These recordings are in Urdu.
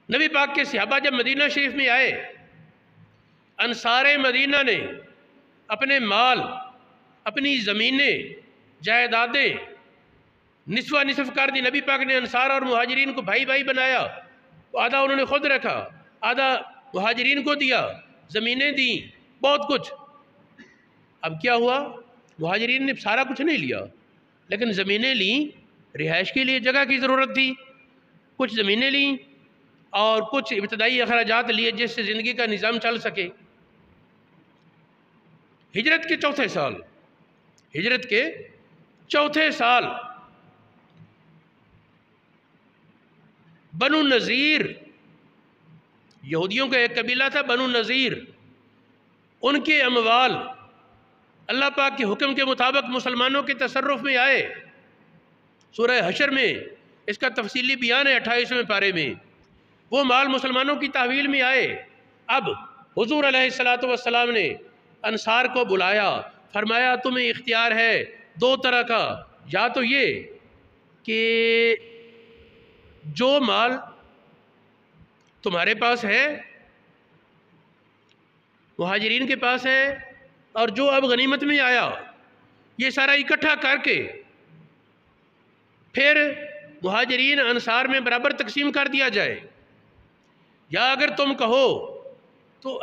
نبی پاک کے صحابہ جب مدینہ شریف میں آئے، انصار مدینہ نے اپنے مال، اپنی زمینیں، جائیدادیں نصف نصف کر دی۔ نبی پاک نے انصار اور مہاجرین کو بھائی بھائی بنایا، آدھا انہوں نے خود رکھا، آدھا مہاجرین کو دیا، زمینیں دیں، بہت کچھ۔ اب کیا ہوا؟ مہاجرین نے سارا کچھ نہیں لیا، لیکن زمینیں لیں، رہائش کے لیے جگہ کی ضرورت تھی، کچھ زمینیں لیں اور کچھ ابتدائی اخراجات لیے جس سے زندگی کا نظام چل سکے۔ ہجرت کے چوتھے سال بنو نذیر، یہودیوں کا ایک قبیلہ تھا بنو نذیر، ان کے اموال اللہ پاک کے حکم کے مطابق مسلمانوں کے تصرف میں آئے۔ سورہ حشر میں اس کا تفصیلی بیان ہے 28ویں پارے میں۔ وہ مال مسلمانوں کی تحویل میں آئے۔ اب حضور علیہ السلام نے انصار کو بلایا، فرمایا تمہیں اختیار ہے دو طرح کا، یا تو یہ کہ جو مال تمہارے پاس ہے، مہاجرین کے پاس ہے، اور جو اب غنیمت میں آیا، یہ سارا اکٹھا کر کے پھر مہاجرین انصار میں برابر تقسیم کر دیا جائے، یا اگر تم کہو تو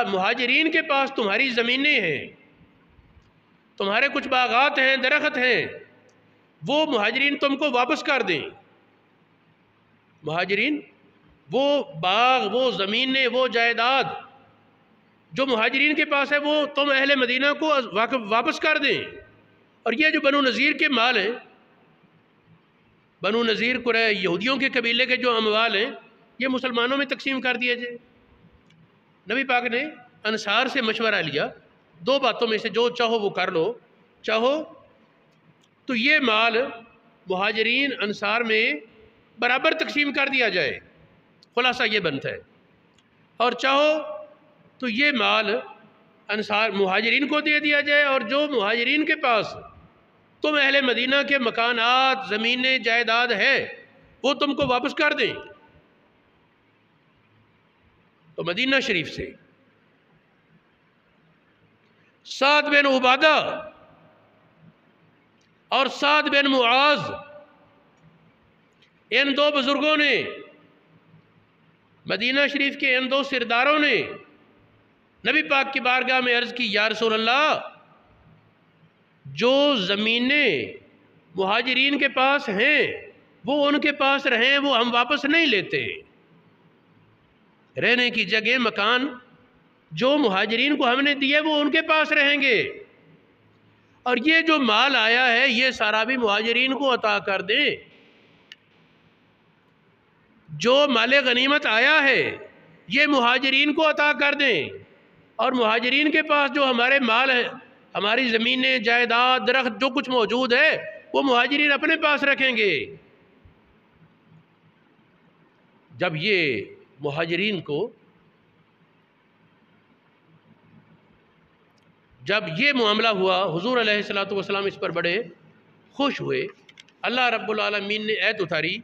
مہاجرین کے پاس تمہاری زمینیں ہیں، تمہارے کچھ باغات ہیں، درخت ہیں، وہ مہاجرین تم کو واپس کر دیں۔ مہاجرین وہ باغ، وہ زمینیں، وہ جائیداد جو مہاجرین کے پاس ہے وہ تم اہل مدینہ کو واپس کر دیں، اور یہ جو بنو نذیر کے مال ہیں، بنو نذیر یہودیوں کے قبیلے کے جو اموال ہیں، یہ مسلمانوں میں تقسیم کر دیے جائے۔ نبی پاک نے انصار سے مشورہ لیا، دو باتوں میں سے جو چاہو وہ کر لو، چاہو تو یہ مال مہاجرین انصار میں برابر تقسیم کر دیا جائے، خلاصہ یہ بنتا ہے، اور چاہو تو یہ مال مہاجرین کو دے دیا جائے، اور جو مہاجرین کے پاس تم اہل مدینہ کے مکانات، زمینیں، جائیداد ہے، وہ تم کو واپس کر دیں۔ تو مدینہ شریف سے سعد بن عبادہ اور سعد بن معاذ، ان دو بزرگوں نے، مدینہ شریف کے ان دو سرداروں نے نبی پاک کی بارگاہ میں عرض کی، یا رسول اللہ، جو زمینیں مہاجرین کے پاس ہیں وہ ان کے پاس رہیں، وہ ہم واپس نہیں لیتے۔ رہنے کی جگہ، مکان جو مہاجرین کو ہم نے دیے وہ ان کے پاس رہیں گے، اور یہ جو مال آیا ہے یہ سارا بھی مہاجرین کو عطا کر دیں۔ جو مال غنیمت آیا ہے یہ مہاجرین کو عطا کر دیں، اور مہاجرین کے پاس جو ہمارے مال ہے، ہماری زمینیں، جائیداد، درخت، جو کچھ موجود ہے وہ مہاجرین اپنے پاس رکھیں گے۔ جب یہ مہاجرین کو، جب یہ معاملہ ہوا، حضور علیہ السلام اس پر بڑے خوش ہوئے۔ اللہ رب العالمین نے آیت اتاری،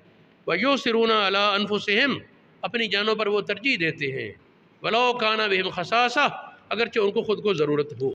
وَيُؤْثِرُونَ عَلَىٰ أَنفُسِهِمْ، اپنی جانوں پر وہ ترجیح دیتے ہیں، وَلَوْ كَانَ بِهِمْ خَصَاصَةٌ، اگرچہ ان کو خود کو ضرورت ہو۔